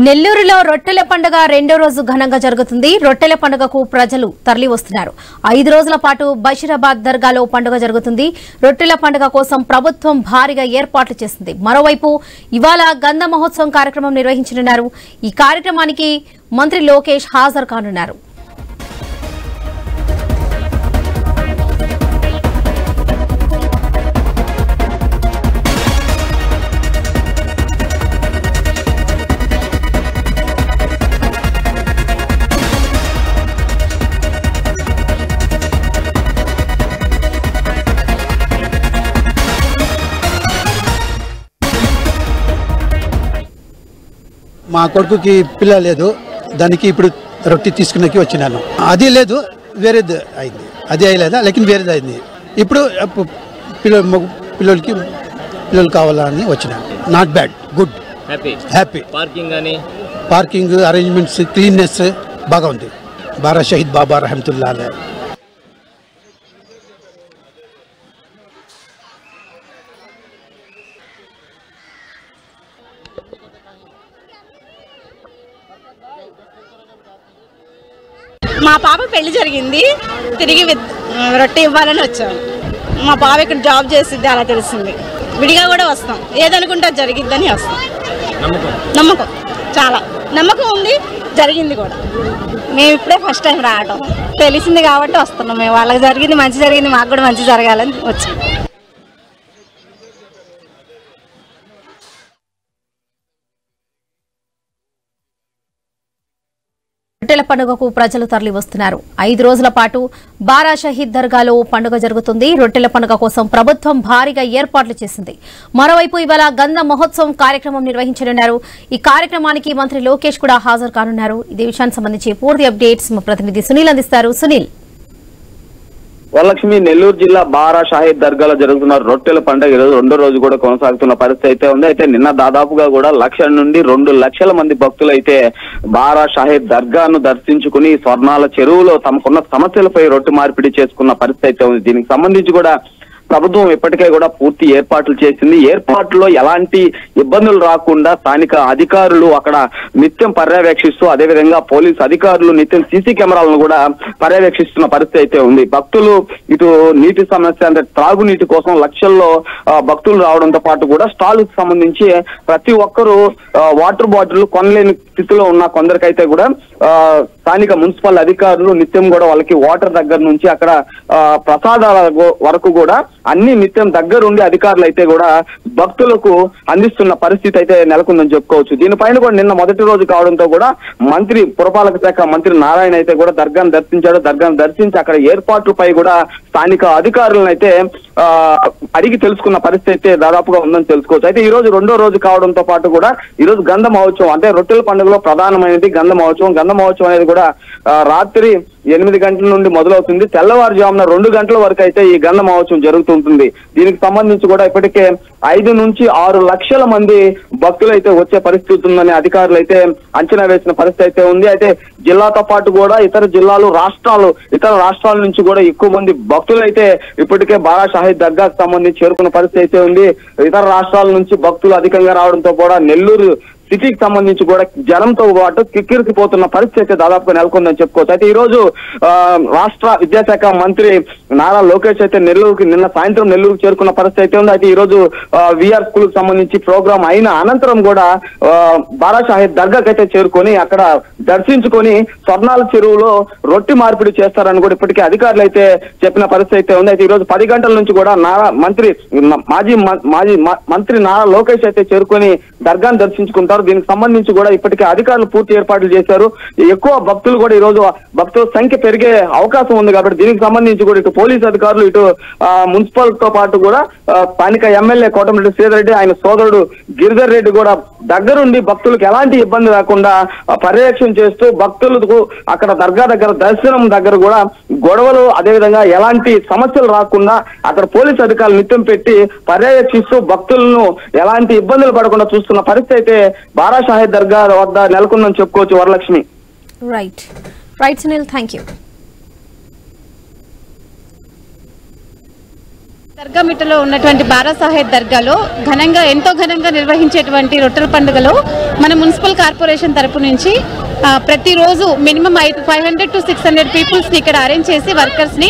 నెల్లూరులో రొట్టెల పండుగ రెండో రోజు ఘనంగా జరుగుతుంది. రొట్టెల పండుగకు ప్రజలు తరలి వస్తున్నారు. 5 రోజుల పాటు బషీరాబాద్ దర్గాలో పండుగ జరుగుతుంది. రొట్టెల పండుగ కోసం ప్రభుత్వం భారీగా ఏర్పాట్లు చేసింది. మరోవైపు ఇవాళ గంధ మహోత్సవం కార్యక్రమం నిర్వహించనున్నారు. ఈ కార్యక్రమానికి మంత్రి లోకేష్ హాజరు కానున్నారు. మా కొడుకుకి పిల్ల లేదు, దానికి ఇప్పుడు రొట్టె తీసుకునేకి వచ్చినాను. అది లేదు, వేరేది అయింది. అది అయ్యలేదా, లేకిన్ వేరేది అయింది. ఇప్పుడు పిల్లలు కావాలని వచ్చినాను. Not bad, good, happy. Parking arrangements, cleanness బాగా ఉంది. బారా షహీద్ బాబా రహమతుల్లా అలైహి. మా పాప పెళ్లి జరిగింది, తిరిగి రొట్టె ఇవ్వాలని వచ్చాము. మా బావ ఇక్కడ జాబ్ చేసిద్ది, అలా తెలిసింది. విడిగా కూడా వస్తాం, ఏదనుకుంటే జరిగిద్దని వస్తాం. నమ్మకం, చాలా నమ్మకం ఉంది, జరిగింది కూడా. మేము ఇప్పుడే ఫస్ట్ టైం రావడం తెలిసింది కాబట్టి వస్తున్నాం. మేము వాళ్ళకి జరిగింది మంచి జరిగింది, మాకు కూడా మంచి జరగాలని వచ్చాం. రొట్టెల పండుగకు ప్రజలు తరలి వస్తున్నారు. 5 రోజుల పాటు బారా షహీద్ దర్గాలో పండుగ జరుగుతుంది. రొట్టెల పండుగ కోసం ప్రభుత్వం భారీగా ఏర్పాట్లు చేసింది. మరోవైపు ఇవాళ గంధ మహోత్సవం కార్యక్రమం నిర్వహించనున్నారు. ఈ కార్యక్రమానికి మంత్రి లోకేష్ కూడా హాజరు కానున్నారు. ఇదే విషయానికి సంబంధించి పూర్తి అప్డేట్స్ మా ప్రతినిధి సునీల్ అందిస్తారు. సునీల్. వరలక్ష్మి, నెల్లూరు జిల్లా బారా షాహీద్ దర్గాలో జరుగుతున్న రొట్టెల పండుగ ఈరోజు రెండో రోజు కూడా కొనసాగుతున్న పరిస్థితి అయితే ఉంది. అయితే నిన్న దాదాపుగా కూడా 1,00,000 నుండి 2 లక్షల మంది భక్తులు అయితే బారా షాహీద్ దర్గాను దర్శించుకుని స్వర్ణాల చెరువులో తమకున్న సమస్యలపై రొట్టె మార్పిడి చేసుకున్న పరిస్థితి అయితే ఉంది. దీనికి సంబంధించి కూడా ప్రభుత్వం ఇప్పటికే కూడా పూర్తి ఏర్పాట్లు చేసింది. ఏర్పాట్లలో ఎలాంటి ఇబ్బందులు రాకుండా స్థానిక అధికారులు అక్కడ నిత్యం పర్యవేక్షిస్తూ, అదేవిధంగా పోలీసు అధికారులు నిత్యం సీసీ కెమెరాలను కూడా పర్యవేక్షిస్తున్న పరిస్థితి అయితే ఉంది. భక్తులు ఇటు నీటి సమస్య అంటే త్రాగునీటి కోసం లక్షల్లో భక్తులు రావడంతో పాటు కూడా స్టాల్ కు సంబంధించి ప్రతి ఒక్కరూ వాటర్ బాటిల్ కొనలేని స్థితిలో ఉన్న కొందరికైతే కూడా స్థానిక మున్సిపల్ అధికారులు నిత్యం కూడా వాళ్ళకి వాటర్ దగ్గర నుంచి అక్కడ ప్రసాదాల వరకు కూడా అన్ని నిత్యం దగ్గరుండి అధికారులు అయితే కూడా భక్తులకు అందిస్తున్న పరిస్థితి అయితే నెలకొందని చెప్పుకోవచ్చు. దీనిపైన కూడా నిన్న మొదటి రోజు కావడంతో కూడా మంత్రి పురపాలక శాఖ మంత్రి నారాయణ అయితే కూడా దర్గాను దర్శించాడు. దర్గాను దర్శించి అక్కడ ఏర్పాట్లపై కూడా స్థానిక అధికారులను అయితే అడిగి తెలుసుకున్న పరిస్థితి అయితే దాదాపుగా ఉందని తెలుసుకోవచ్చు. అయితే ఈ రోజు రెండో రోజు కావడంతో పాటు కూడా ఈ రోజు గంధ మహోత్సవం అంటే రొట్టెల పండుగలో ప్రధానమైనది గంధ మహోత్సవం. గంధ మహోత్సవం అనేది కూడా రాత్రి 8 గంటల నుండి మొదలవుతుంది. తెల్లవారుజామున 2 గంటల వరకు అయితే ఈ గంధ మహోత్సవం జరుగుతుంటుంది. దీనికి సంబంధించి కూడా ఇప్పటికే 5 నుంచి 6 లక్షల మంది భక్తులు అయితే వచ్చే పరిస్థితి ఉందని అధికారులు అయితే అంచనా వేసిన పరిస్థితి అయితే ఉంది. అయితే జిల్లాతో పాటు కూడా ఇతర రాష్ట్రాల నుంచి కూడా ఎక్కువ మంది భక్తులు అయితే ఇప్పటికే బారా షాహీద్ దర్గాకు సంబంధించి చేరుకున్న పరిస్థితి అయితే ఉంది. ఇతర రాష్ట్రాల నుంచి భక్తులు అధికంగా రావడంతో కూడా నెల్లూరు సిటీకి సంబంధించి కూడా జనంతో పాటు కిక్కిరిసిపోతున్న పరిస్థితి అయితే దాదాపుగా నెలకొందని చెప్పుకోవచ్చు. అయితే ఈ రోజు రాష్ట్ర విద్యాశాఖ మంత్రి నారా లోకేష్ అయితే నిన్న సాయంత్రం నెల్లూరుకు చేరుకున్న పరిస్థితి అయితే ఉంది. అయితే ఈ రోజు విఆర్ స్కూల్ కు సంబంధించి ప్రోగ్రాం అయిన అనంతరం కూడా బారా షాహీద్ దర్గాకి అయితే చేరుకొని అక్కడ దర్శించుకొని స్వర్ణాల చెరువులో రొట్టె మార్పిడి చేస్తారని కూడా ఇప్పటికే అధికారులు అయితే చెప్పిన పరిస్థితి అయితే ఉంది. అయితే ఈ రోజు 10 గంటల నుంచి కూడా మాజీ మంత్రి నారా లోకేష్ అయితే చేరుకొని దర్గాను దర్శించుకుంటారు. దీనికి సంబంధించి కూడా ఇప్పటికే అధికారులు పూర్తి ఏర్పాట్లు చేశారు. ఎక్కువ భక్తులు కూడా ఈ రోజు భక్తుల సంఖ్య పెరిగే అవకాశం ఉంది కాబట్టి దీనికి సంబంధించి కూడా ఇటు పోలీసు అధికారులు ఇటు మున్సిపల్ తో పాటు కూడా స్థానిక ఎమ్మెల్యే కోటమిరెడ్డి శ్రీధర్ రెడ్డి ఆయన సోదరుడు గిరిధర్ రెడ్డి కూడా దగ్గరుండి భక్తులకు ఎలాంటి ఇబ్బంది రాకుండా పర్యవేక్షణ చేస్తూ భక్తులకు అక్కడ దర్గా దగ్గర దర్శనం దగ్గర కూడా గొడవలు అదేవిధంగా ఎలాంటి సమస్యలు రాకుండా అక్కడ పోలీసు అధికారులు నిత్యం పెట్టి పర్యవేక్షిస్తూ భక్తులను ఎలాంటి ఇబ్బందులు పడకుండా చూస్తున్న పరిస్థితి అయితే బారా షాహీద్ దర్గా వద్ద నెలకొందని చెప్పుకోవచ్చు. Varalakshmi. Right Sunil, thank you. దర్గామిట్టలో ఉన్నటువంటి బారా సాహెబ్ దర్గాలో ఎంతో ఘనంగా నిర్వహించేటువంటి రొట్టెల పండుగలో మన మున్సిపల్ కార్పొరేషన్ తరపు నుంచి ప్రతిరోజు మినిమం 500 to 600 పీపుల్స్ని ఇక్కడ అరేంజ్ చేసి వర్కర్స్ని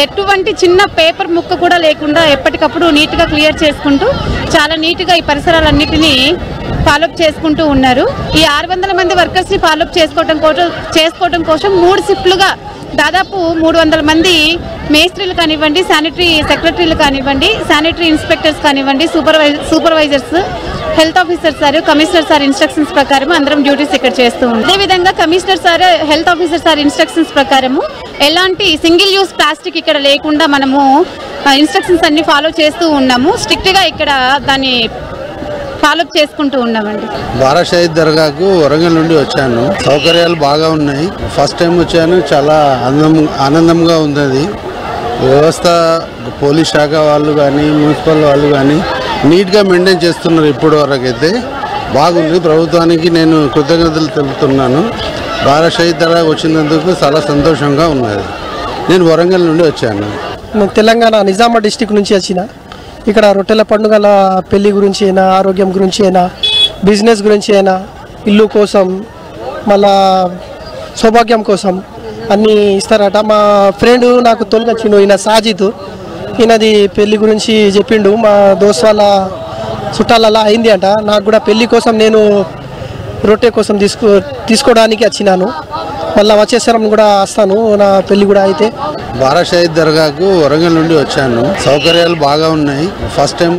ఎటువంటి చిన్న పేపర్ ముక్క కూడా లేకుండా ఎప్పటికప్పుడు నీట్గా క్లియర్ చేసుకుంటూ చాలా నీట్గా ఈ పరిసరాలన్నిటినీ ఫాలోఅప్ చేసుకుంటూ ఉన్నారు. ఈ 600 మంది వర్కర్స్ని ఫాలోఅప్ చేసుకోవడం కోసం 3 షిఫ్ట్లుగా దాదాపు 300 మంది మేస్త్రీలు కానివ్వండి, శానిటరీ సెక్రటరీలు కానివ్వండి, శానిటరీ ఇన్స్పెక్టర్స్ కానివ్వండి, supervisors, health officer sir, commissioner sir instructions ప్రకారం అందరం డ్యూటీస్ ఇక్కడ చేస్తూ ఉన్నాం. అదేవిధంగా commissioner sir, health officer sir instructions ప్రకారము ఎలాంటి సింగిల్ యూజ్ ప్లాస్టిక్ ఇక్కడ లేకుండా మనము ఇన్స్ట్రక్షన్స్ అన్ని ఫాలో చేస్తూ ఉన్నాము. స్ట్రిక్ట్గా ఇక్కడ దాన్ని ఫాలోఅప్ చేసుకుంటూ ఉన్నామండి. బారా షహీద్ దర్గాకు వరంగల్ నుండి వచ్చాను. సౌకర్యాలు బాగా ఉన్నాయి. ఫస్ట్ టైం వచ్చాను. చాలా ఆనందంగా ఉంది. అది వ్యవస్థ పోలీస్ శాఖ వాళ్ళు కానీ మున్సిపల్ వాళ్ళు కానీ నీట్గా మెయింటైన్ చేస్తున్నారు. ఇప్పటి వరకు అయితే బాగుంది. ప్రభుత్వానికి నేను కృతజ్ఞతలు తెలుపుతున్నాను. బారా షహీద్ దర్గా వచ్చినందుకు చాలా సంతోషంగా ఉన్నది. నేను వరంగల్ నుండి వచ్చాను. నేను తెలంగాణ నిజామాబాద్ డిస్టిక్ నుంచి వచ్చిన. ఇక్కడ రొట్టెల పండుగల పెళ్లి గురించి అయినా, ఆరోగ్యం గురించి అయినా, బిజినెస్ గురించి అయినా, ఇల్లు కోసం, మళ్ళా సౌభాగ్యం కోసం అన్నీ ఇస్తారట. మా ఫ్రెండ్ నాకు తొలగచ్చిండు, ఈయన సాజిద్. ఈయనది పెళ్లి గురించి చెప్పిండు. మా దోస్త్ వాళ్ళ చుట్టాలలా అయింది అంట. నాకు కూడా పెళ్లి కోసం నేను రొట్టె కోసం తీసుకోవడానికి వచ్చినాను. మళ్ళీ వచ్చేసరం కూడా వస్తాను నా పెళ్లి కూడా అయితే. బారా షహీద్ దర్గాకు వరంగల్ నుండి వచ్చాను. సౌకర్యాలు బాగా ఉన్నాయి. First time